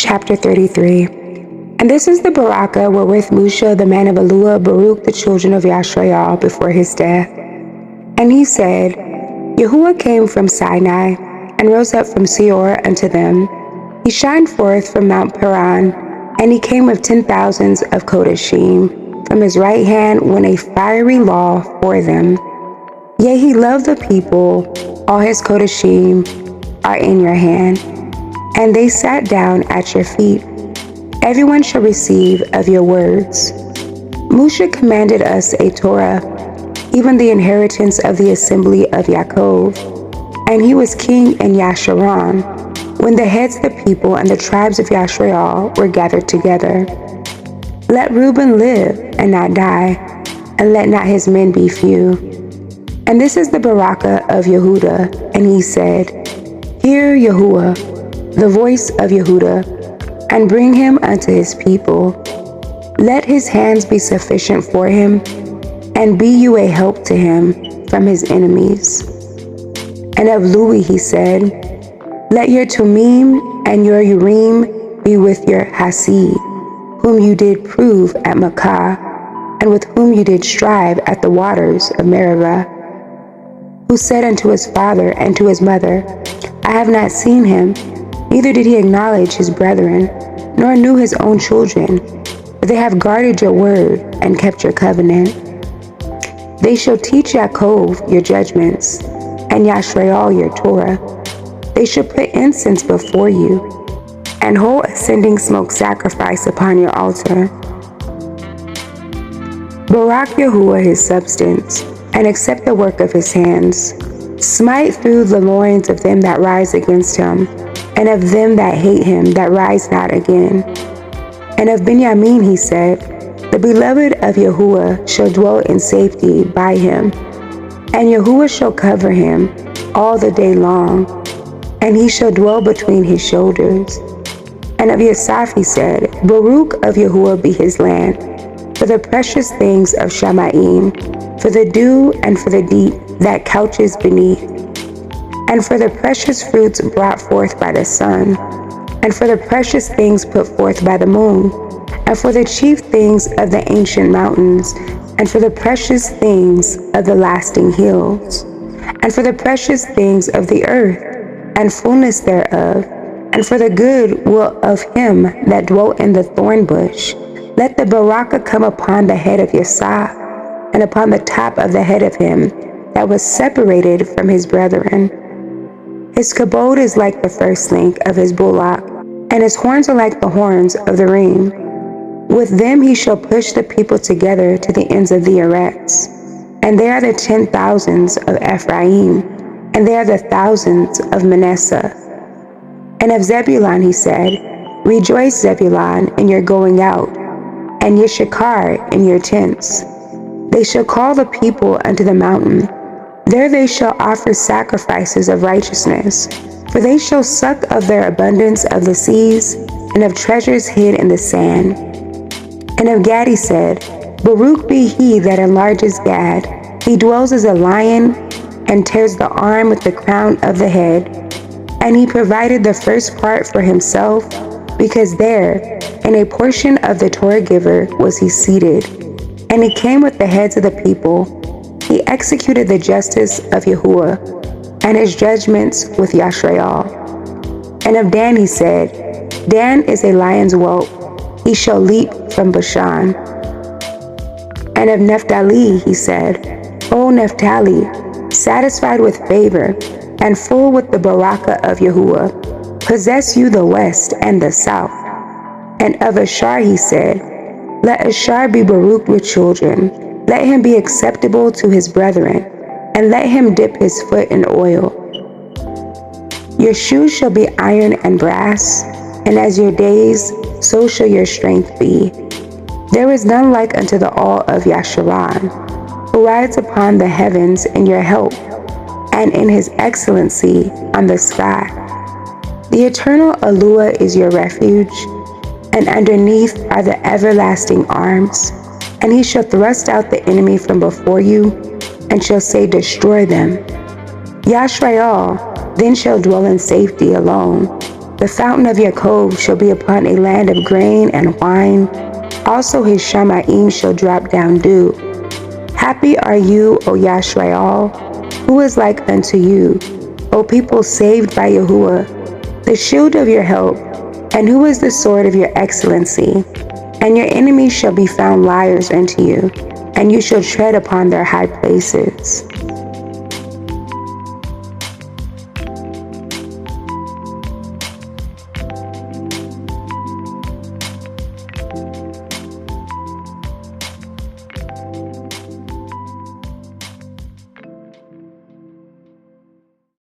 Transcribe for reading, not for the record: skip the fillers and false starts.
Chapter 33. And this is the Baraka wherewith Moshe the man of Elua baruched the children of Yashrael before his death. And he said, Yahuwah came from Sinai, and rose up from Seir unto them. He shined forth from Mount Paran, and he came with 10,000s of Kodashim. From his right hand went a fiery law for them. Yea, he loved the people, all his Kodashim are in your hand. And they sat down at your feet. Everyone shall receive of your words. Moshe commanded us a Torah, even the inheritance of the assembly of Yaakov. And he was king in Yasharon, when the heads of the people and the tribes of Yashrael were gathered together. Let Reuben live and not die, and let not his men be few. And this is the Baraka of Yehuda. And he said, Hear Yahuwah, the voice of Yehuda, and bring him unto his people. Let his hands be sufficient for him, and be you a help to him from his enemies. And of Lui he said, Let your Tumim and your Urim be with your Hasid, whom you did prove at Makkah, and with whom you did strive at the waters of Meribah, who said unto his father and to his mother, I have not seen him, neither did he acknowledge his brethren, nor knew his own children, but they have guarded your word and kept your covenant. They shall teach Yaakov your judgments, and Yashrael your Torah. They shall put incense before you, and whole ascending smoke sacrifice upon your altar. Barak Yahuwah his substance, and accept the work of his hands. Smite through the loins of them that rise against him, and of them that hate him that rise not again. And of Benjamin he said, The beloved of Yahuwah shall dwell in safety by him, and Yahuwah shall cover him all the day long, and he shall dwell between his shoulders. And of Yasaph he said, Baruch of Yahuwah be his land, for the precious things of Shamayim, for the dew and for the deep that couches beneath, and for the precious fruits brought forth by the sun, and for the precious things put forth by the moon, and for the chief things of the ancient mountains, and for the precious things of the lasting hills, and for the precious things of the earth, and fullness thereof, and for the good will of him that dwelt in the thorn bush. Let the Baraka come upon the head of Yasaph, and upon the top of the head of him that was separated from his brethren. His kabod is like the first link of his bullock, and his horns are like the horns of the reem. With them he shall push the people together to the ends of the eretz. And they are the 10,000s of Ephraim, and they are the thousands of Manasseh. And of Zebulun he said, Rejoice, Zebulun, in your going out, and Yishakar in your tents. They shall call the people unto the mountain. There they shall offer sacrifices of righteousness, for they shall suck of their abundance of the seas, and of treasures hid in the sand. And of Gad he said, Baruch be he that enlarges Gad. He dwells as a lion, and tears the arm with the crown of the head. And he provided the first part for himself, because there, in a portion of the Torah giver, was he seated. And he came with the heads of the people. He executed the justice of Yahuwah, and his judgments with Yashrael. And of Dan he said, Dan is a lion's whelp, he shall leap from Bashan. And of Naphtali he said, O Naphtali, satisfied with favor, and full with the Baraka of Yahuwah, possess you the west and the south. And of Ashar he said, Let Ashar be baruched with children, let him be acceptable to his brethren, and let him dip his foot in oil. Your shoes shall be iron and brass, and as your days, so shall your strength be. There is none like unto the all of Yasharon, who rides upon the heavens in your help, and in his excellency on the sky. The eternal Elua is your refuge, and underneath are the everlasting arms. And he shall thrust out the enemy from before you, and shall say, Destroy them. Yashrael then shall dwell in safety alone. The fountain of Yaakov shall be upon a land of grain and wine. Also his Shamayim shall drop down dew. Happy are you, O Yashrael, who is like unto you, O people saved by Yahuwah, the shield of your help, and who is the sword of your excellency. And your enemies shall be found liars unto you, and you shall tread upon their high places.